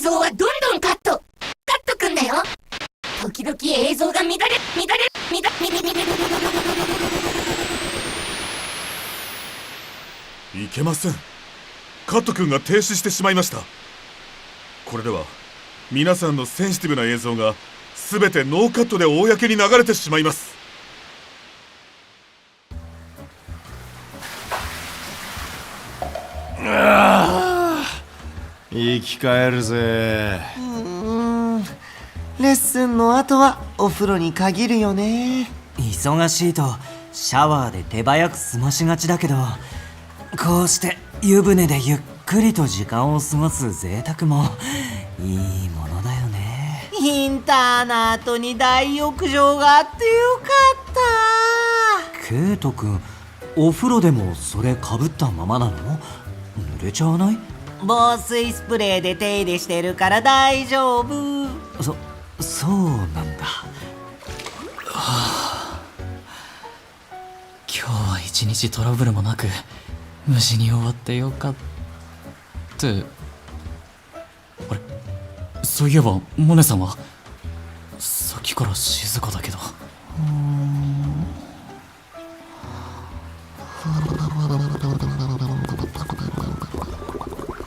像はどんどんカットくんだよ。時々映像が乱れいけません。カット君が停止してしまいました。これでは皆さんのセンシティブな映像が全てノーカットで公に流れてしまいます。生き返るぜ。レッスンの後はお風呂に限るよね。忙しいとシャワーで手早く済ましがちだけど、こうして湯船でゆっくりと時間を過ごす贅沢もいいものだよね。インターナートに大浴場があってよかった。ケイト君、お風呂でもそれかぶったままなの？濡れちゃわない？防水スプレーで手入れしてるから大丈夫。そうなんだ。今日は一日トラブルもなく無事に終わってよかった。あれ、そういえばモネさんはさっきから静かだけど。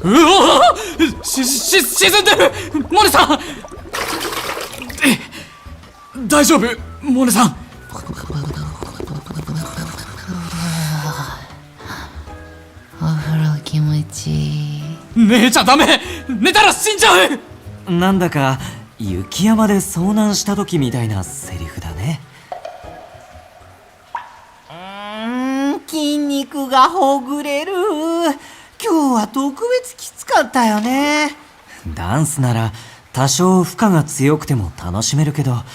うわー、沈んでる。モネさん大丈夫？モネさん。お風呂気持ちいい。寝ちゃダメ。寝たら死んじゃう。なんだか雪山で遭難した時みたいなセリフだね。筋肉がほぐれる。今日は特別きつかったよね。ダンスなら多少負荷が強くても楽しめるけど、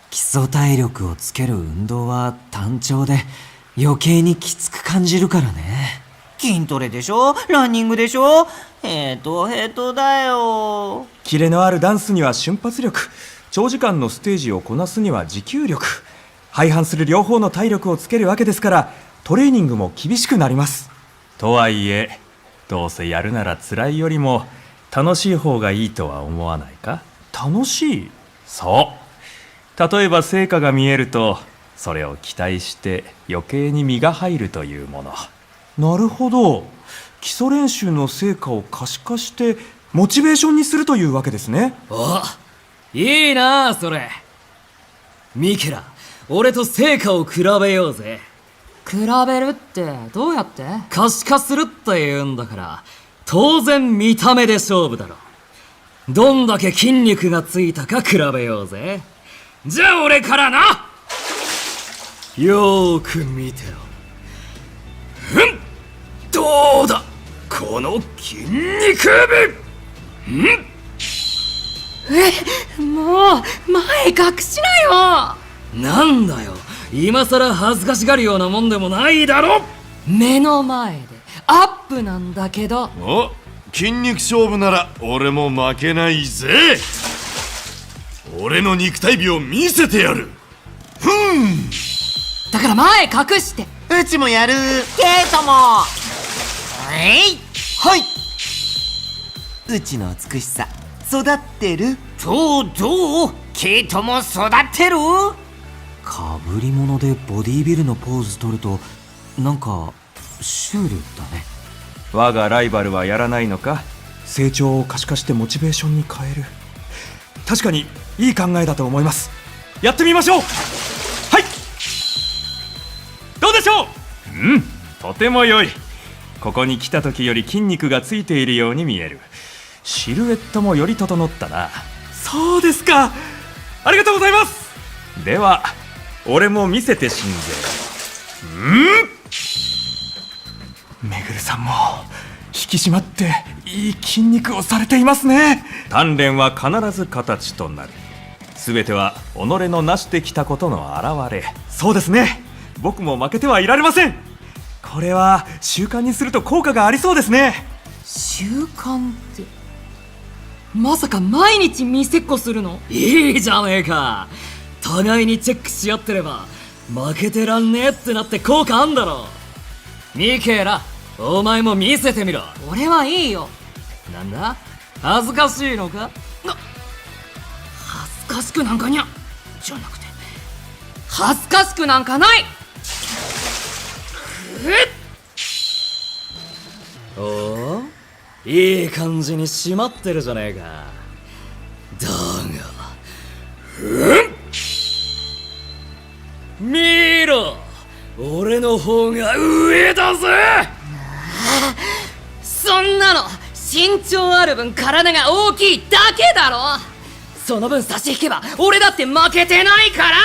基礎体力をつける運動は単調で余計にきつく感じるからね。筋トレでしょ、ランニングでしょ、ヘトヘトだよ。キレのあるダンスには瞬発力、長時間のステージをこなすには持久力、相反する両方の体力をつけるわけですから、トレーニングも厳しくなります。とはいえ、どうせやるなら辛いよりも楽しい方がいいとは思わないか？楽しい？そう。例えば成果が見えると、それを期待して余計に身が入るというもの。なるほど。基礎練習の成果を可視化してモチベーションにするというわけですね。お、いいなあそれ。ミケラ、俺と成果を比べようぜ。比べるってどうやって？可視化するって言うんだから、当然見た目で勝負だろ。どんだけ筋肉がついたか比べようぜ。じゃあ俺からな。よーく見てろ。どうだこの筋肉もう前隠しなよ。なんだよ、今さら恥ずかしがるようなもんでもないだろ。目の前でアップなんだけど。お、筋肉勝負なら俺も負けないぜ。俺の肉体美を見せてやる。だから前隠して。うちもやる。ケイトも。はい。うちの美しさ育ってる。どうケイトも育ってる。かぶり物でボディービルのポーズ取るとなんかシュールだね。我がライバルはやらないのか？成長を可視化してモチベーションに変える。確かにいい考えだと思います。やってみましょう。はい、どうでしょう？とても良い。ここに来た時より筋肉がついているように見える。シルエットもより整ったな。そうですか、ありがとうございます。では俺も見せてしんぜ。めぐるさんも引き締まっていい筋肉をされていますね。鍛錬は必ず形となる。全ては己の成してきたことの表れ。そうですね、僕も負けてはいられません。これは習慣にすると効果がありそうですね。習慣ってまさか毎日店っこするの？いいじゃねえか。互いにチェックし合ってれば負けてらんねえってなって効果あんだろ。ミケラ、お前も見せてみろ。俺はいいよ。なんだ、恥ずかしいのか？恥ずかしくなんかにゃじゃなくて恥ずかしくなんかない。おお、いい感じに締まってるじゃねえか。だが見ろ、俺の方が上だぜ。そんなの身長ある分体が大きいだけだろ。その分差し引けば俺だって負けてないから。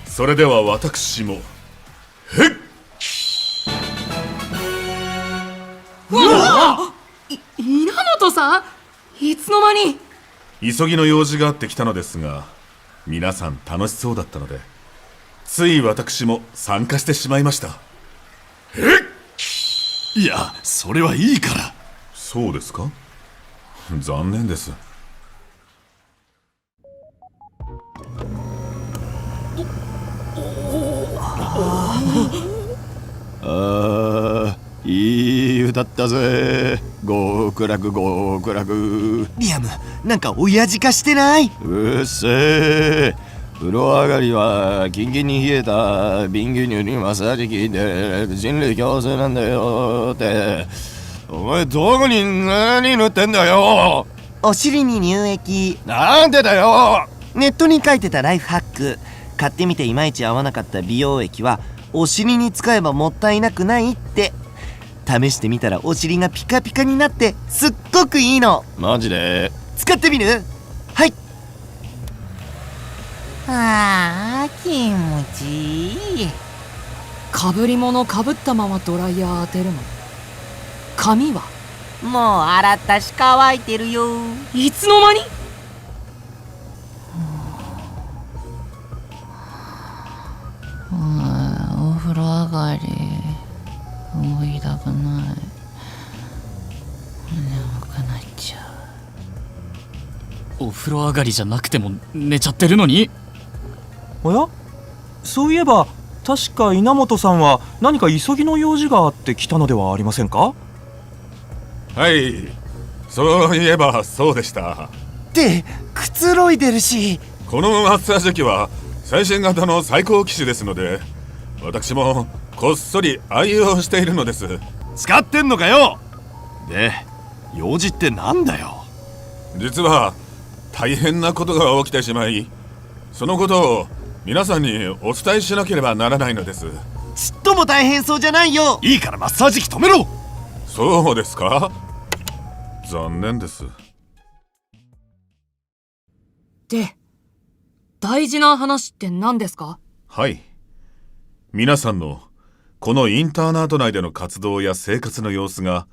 それでは私も稲本さん、いつの間に。急ぎの用事があって来たのですが、皆さん楽しそうだったのでつい私も参加してしまいました。いや、それはいいから。そうですか？残念です。いい歌ったぜ。極楽極楽。リアム、なんか親父化してない？うっせえ。風呂上がりはキンキンに冷えた瓶牛乳にマッサージ機で人類共通なんだよって。お前どこに何塗ってんだよ。お尻に乳液。なんでだよ。ネットに書いてたライフハック。買ってみていまいち合わなかった美容液はお尻に使えばもったいなくないって。試してみたらお尻がピカピカになってすっごくいいの。マジで？使ってみる？はい。あー、気持ちいい。かぶり物かぶったままドライヤー当てるの。髪はもう洗ったし乾いてるよ。いつの間に。お風呂上がり動きたくない。眠くなっちゃう。お風呂上がりじゃなくても寝ちゃってるのに。おや、そういえば確か稲本さんは何か急ぎの用事があって来たのではありませんか？はい、そういえばそうでした。ってくつろいでるし。このマッサージ機は最新型の最高機種ですので、私もこっそり愛用しているのです。使ってんのかよ。で、用事ってなんだよ。実は大変なことが起きてしまい、そのことを皆さんにお伝えしなければならないのです。ちっとも大変そうじゃないよ。いいからマッサージ機止めろ。そうですか？残念です。で、大事な話って何ですか？はい、皆さんのこのインターナート内での活動や生活の様子が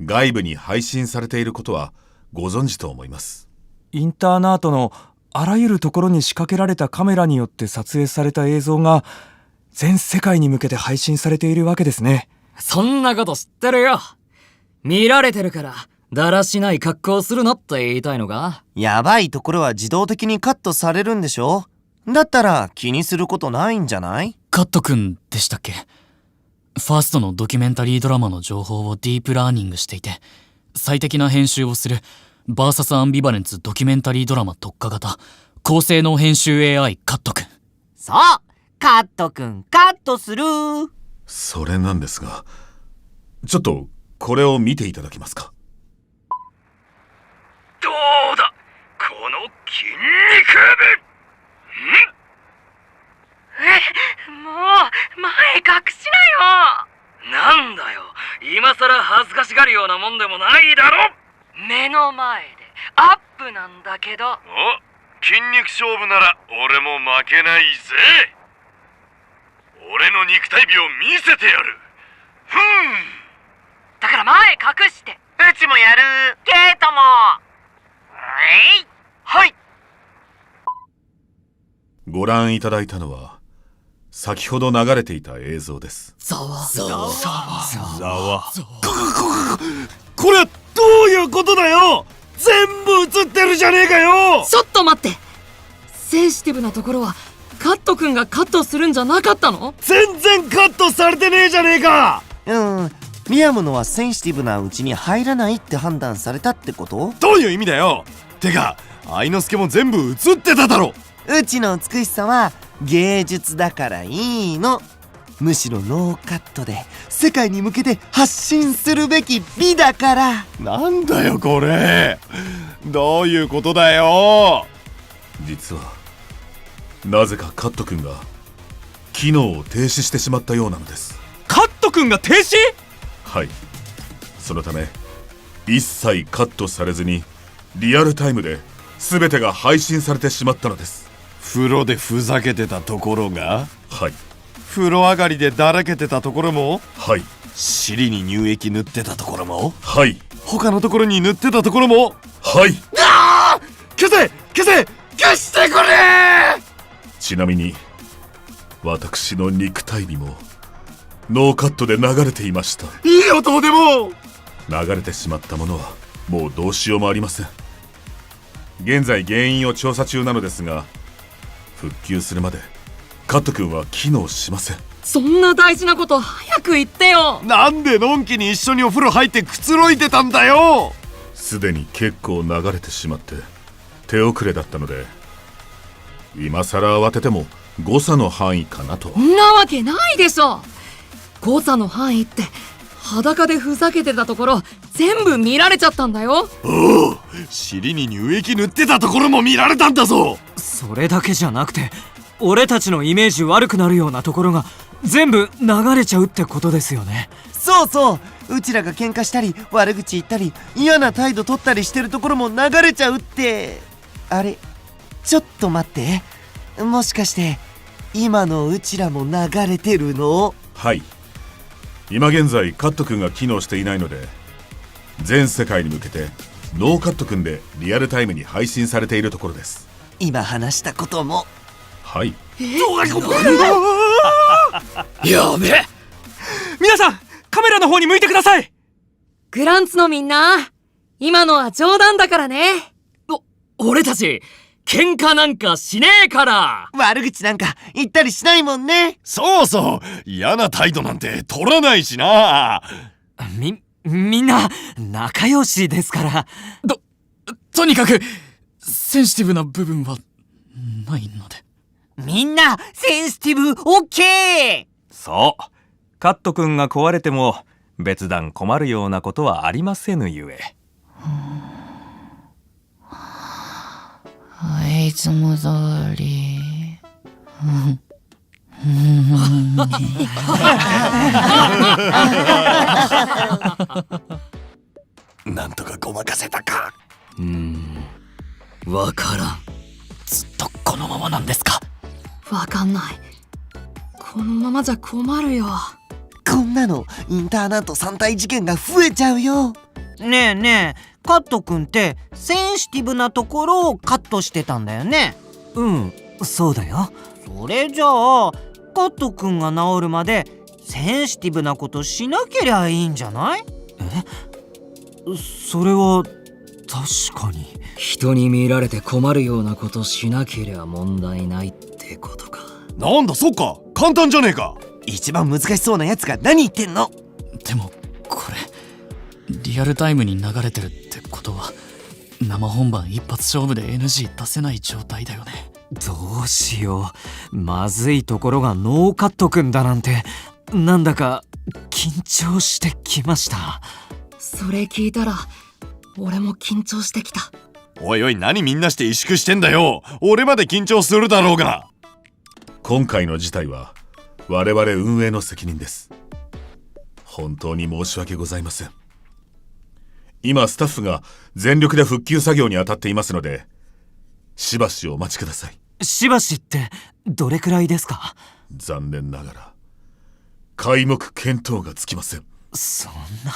外部に配信されていることはご存知と思います。インターナートのあらゆるところに仕掛けられたカメラによって撮影された映像が全世界に向けて配信されているわけですね。そんなこと知ってるよ。見られてるからだらしない格好するなって言いたいのか？やばいところは自動的にカットされるんでしょ？だったら気にすることないんじゃない？カットくんでしたっけ？ファーストのドキュメンタリードラマの情報をディープラーニングしていて、最適な編集をするバーサスアンビバレンツドキュメンタリードラマ特化型高性能編集 AI カットくん。そう、カットくんカットする。それなんですが、ちょっとこれを見ていただけますか？どうだこの筋肉部。もう前隠しなよ。なんだよ、今さら恥ずかしがるようなもんでもないだろ。目の前でアップなんだけど。お、筋肉勝負なら俺も負けないぜ。俺の肉体美を見せてやる。だから前隠して。うちもやる。ケイトも。はい。ご覧いただいたのは先ほど流れていた映像です。ざわこれはどういうことだよ。全部映ってるじゃねえかよ。ちょっと待って、センシティブなところはカットくんがカットするんじゃなかったの？全然カットされてねえじゃねえか。リアムのはセンシティブなうちに入らないって判断されたってこと？どういう意味だよ。てか愛之助も全部映ってただろ。うちの美しさは芸術だからいいの。むしろノーカットで世界に向けて発信するべき美だから。なんだよこれ、どういうことだよ。実はなぜかカット君が機能を停止してしまったようなのです。カット君が停止？はい、そのため一切カットされずにリアルタイムで全てが配信されてしまったのです。風呂でふざけてたところが、はい。風呂上がりでだらけてたところも、はい。尻に乳液塗ってたところも、はい。他のところに塗ってたところも、はい。あー、消せ消せ消してくれ。ちなみに私の肉体美もノーカットで流れていました。いい音でも流れてしまったものはもうどうしようもありません。現在原因を調査中なのですが、復旧するまでカット君は機能しません。そんな大事なこと早く言ってよ。なんでのんきに一緒にお風呂入ってくつろいでたんだよ。すでに結構流れてしまって手遅れだったので、今さら慌てても誤差の範囲かなと。そんなわけないでしょ。誤差の範囲って裸でふざけてたところ全部見られちゃったんだよ。おお、尻に乳液塗ってたところも見られたんだぞ。それだけじゃなくて俺たちのイメージ悪くなるようなところが全部流れちゃうってことですよね。そうそう、うちらが喧嘩したり悪口言ったり嫌な態度取ったりしてるところも流れちゃうって。あれ、ちょっと待って、もしかして今のうちらも流れてるの？はい、今現在カット君が機能していないので、全世界に向けてノーカット君でリアルタイムに配信されているところです。今話したことも。はい。やべえ。皆さんカメラの方に向いてください。グランツのみんな、今のは冗談だからね。俺たち喧嘩なんかしねえから。悪口なんか言ったりしないもんね。そうそう、嫌な態度なんて取らないしな。みんな仲良しですから。とにかくセンシティブな部分はないので。みんなセンシティブオッケー。そう、カット君が壊れても別段困るようなことはありませぬゆえ。いつも通り。なんとかごまかせたか。わからん。ずっとこのままなんですか？わかんない。このままじゃ困るよ。こんなのインターナット3体事件が増えちゃうよ。ねえねえ、カット君ってセンシティブなところをカットしてたんだよね。うん、そうだよ。それじゃあカット君が治るまでセンシティブなことしなけりゃいいんじゃない？それは確かに。人に見られて困るようなことしなけりゃ問題ないってことか。なんだ、そっか、簡単じゃねえか。一番難しそうなやつが何言ってんの？でもこれリアルタイムに流れてるってことは生本番一発勝負で NG 出せない状態だよね。どうしよう、まずいところがノーカット君だなんて、なんだか緊張してきました。それ聞いたら俺も緊張してきた。おいおい、何みんなして萎縮してんだよ。俺まで緊張するだろうが。今回の事態は我々運営の責任です。本当に申し訳ございません。今スタッフが全力で復旧作業に当たっていますので、しばしお待ちください。しばしってどれくらいですか？残念ながら皆目見当がつきません。そんな。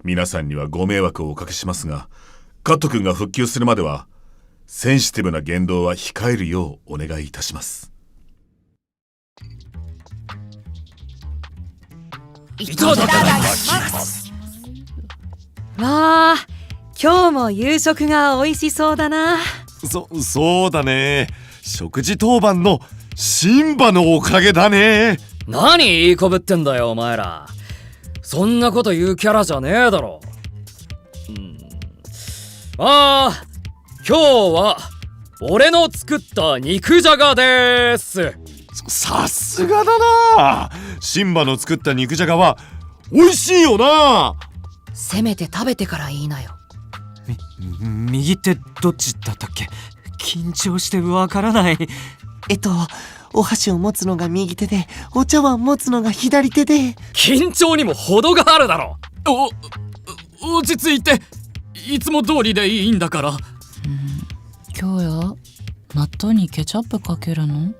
皆さんにはご迷惑をおかけしますが、カット君が復旧するまではセンシティブな言動は控えるようお願いいたします。いただきます。わあ、今日も夕食が美味しそうだな。そうだね。食事当番のシンバのおかげだね。何いいこぶってんだよお前ら。そんなこと言うキャラじゃねえだろ。今日は俺の作った肉じゃがでーす。さすがだな。シンバの作った肉じゃがは美味しいよな。せめて食べてから言いなよ。右手どっちだったっけ？緊張してわからない。お箸を持つのが右手で、お茶碗持つのが左手で。緊張にも程があるだろ。落ち着いて、いつも通りでいいんだから。今日や納豆にケチャップかけるの？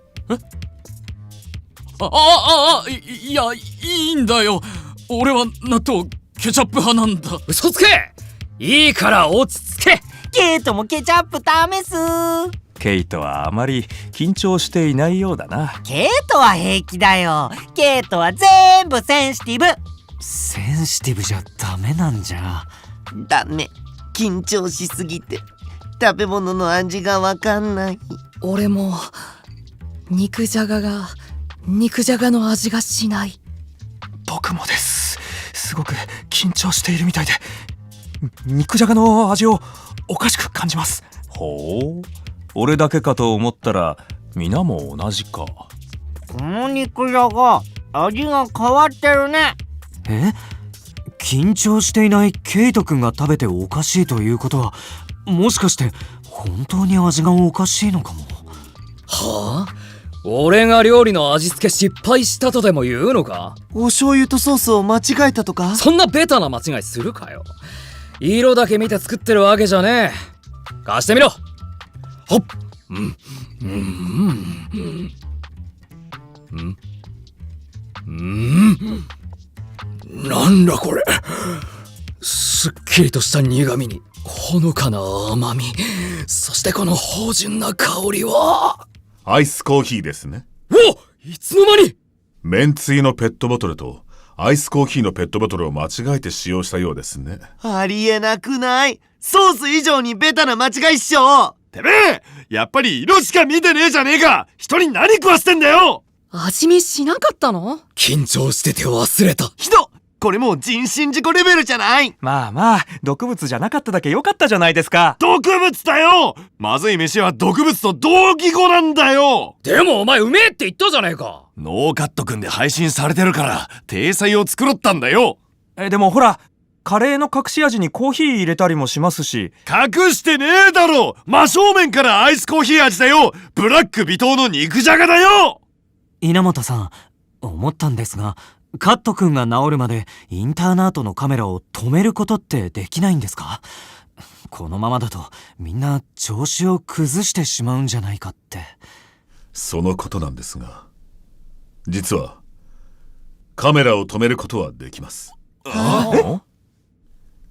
いや、いいんだよ。俺は納豆ケチャップ派なんだ。嘘つけ。いいから落ち着け。ケイトもケチャップ試す。ケイトはあまり緊張していないようだな。ケイトは平気だよ。ケイトは全部センシティブ。センシティブじゃダメなんじゃ。ダメ。緊張しすぎて食べ物の味がわかんない。俺も肉じゃがの味がしない。僕もです。すごく緊張しているみたいで、肉じゃがの味をおかしく感じます。ほう、俺だけかと思ったら皆も同じか。この肉じゃが味が変わってるね。緊張していないケイト君が食べておかしいということは、もしかして本当に味がおかしいのかも。はあ？俺が料理の味付け失敗したとでも言うのか？お醤油とソースを間違えたとか？そんなベタな間違いするかよ。色だけ見て作ってるわけじゃねえ。貸してみろ。ほっ。なんだこれ。すっきりとした苦味にほのかな甘み、そしてこの芳醇な香りはアイスコーヒーですね。いつの間に。めんつゆのペットボトルとアイスコーヒーのペットボトルを間違えて使用したようですね。ありえなくない？ソース以上にベタな間違いっしょ。てめえ、やっぱり色しか見てねえじゃねえか。人に何食わせてんだよ。味見しなかったの？緊張してて忘れた。ひどっ。これもう人身事故レベルじゃない。まあまあ、毒物じゃなかっただけ良かったじゃないですか。毒物だよ。まずい飯は毒物と同義語なんだよ。でもお前うめえって言ったじゃねえか。ノーカットくんで配信されてるから体裁を作ろったんだよ。でもほら、カレーの隠し味にコーヒー入れたりもしますし。隠してねえだろ。真正面からアイスコーヒー味だよ。ブラック微糖の肉じゃがだよ。稲本さん、思ったんですが、カット君が治るまでインターナートのカメラを止めることってできないんですか？このままだとみんな調子を崩してしまうんじゃないかって。そのことなんですが、実はカメラを止めることはできます。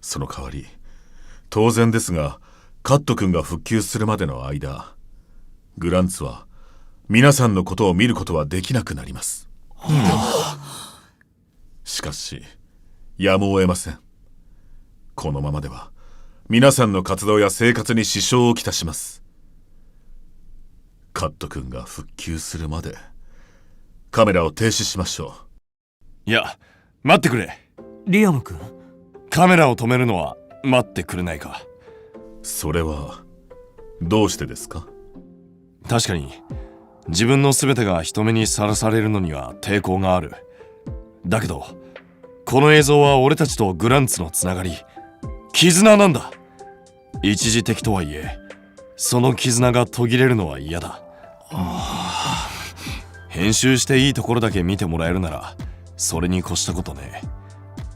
その代わり、当然ですがカット君が復旧するまでの間、グランツは皆さんのことを見ることはできなくなります。しかしやむを得ません。このままでは皆さんの活動や生活に支障をきたします。カット君が復旧するまでカメラを停止しましょう。いや、待ってくれ。リアム君、カメラを止めるのは待ってくれないか。それはどうしてですか？確かに自分の全てが人目にさらされるのには抵抗がある。だけどこの映像は俺たちとグランツのつながり、絆なんだ。一時的とはいえその絆が途切れるのは嫌だ。編集していいところだけ見てもらえるならそれに越したことねえ。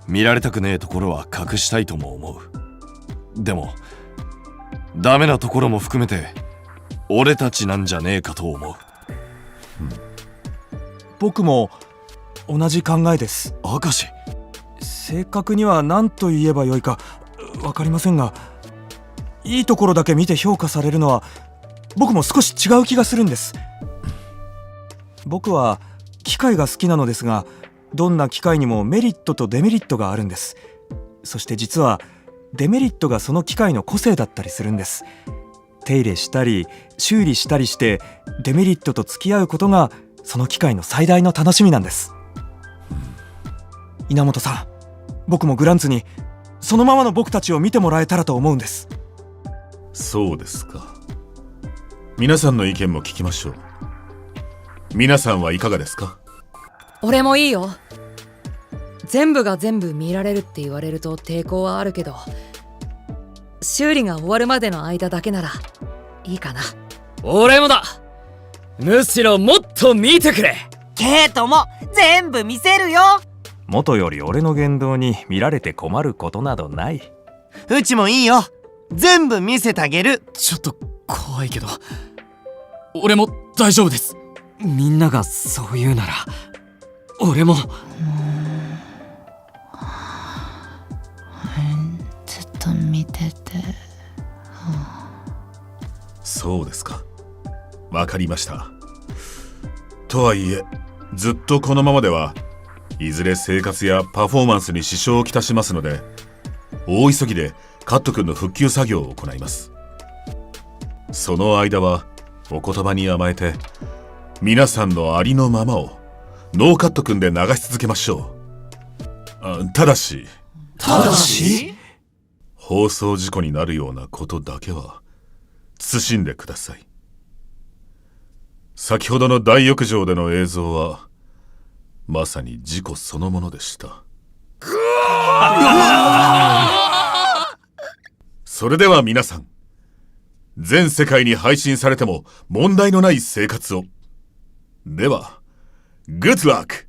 見られたくねえところは隠したいとも思う。でもダメなところも含めて俺たちなんじゃねえかと思う。僕も同じ考えです。明石、正確には何と言えばよいか分かりませんが、いいところだけ見て評価されるのは僕も少し違う気がするんです。僕は機械が好きなのですが、どんな機械にもメリットとデメリットがあるんです。そして実はデメリットがその機械の個性だったりするんです。手入れしたり修理したりしてデメリットと付き合うことがその機械の最大の楽しみなんです。稲本さん、僕もグランツにそのままの僕たちを見てもらえたらと思うんです。そうですか。皆さんの意見も聞きましょう。皆さんはいかがですか？俺もいいよ。全部が全部見られるって言われると抵抗はあるけど、修理が終わるまでの間だけならいいかな。俺もだ。むしろもっと見てくれ。ケイトも全部見せるよ。元より俺の言動に見られて困ることなどない。うちもいいよ。全部見せてあげる。ちょっと怖いけど俺も大丈夫です。みんながそう言うなら俺も。ずっと見てて。そうですか。わかりました。とはいえずっとこのままではいずれ生活やパフォーマンスに支障をきたしますので、大急ぎでカット君の復旧作業を行います。その間はお言葉に甘えて皆さんのありのままをノーカット君で流し続けましょう。ただし放送事故になるようなことだけは慎んでください。先ほどの大浴場での映像はまさに事故そのものでした。それでは皆さん、全世界に配信されても問題のない生活を。では、グッドラック。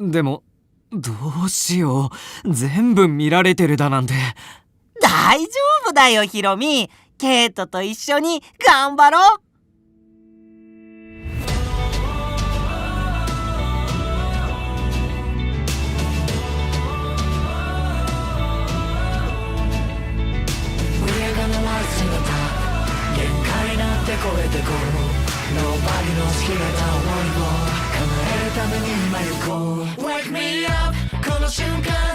でもどうしよう、全部見られてるだなんて。大丈夫だよヒロミ。ケイトと一緒に頑張ろう。限界なんて超えてこう Nobody の好きな思いを叶えるために今行こう Wake me up この瞬間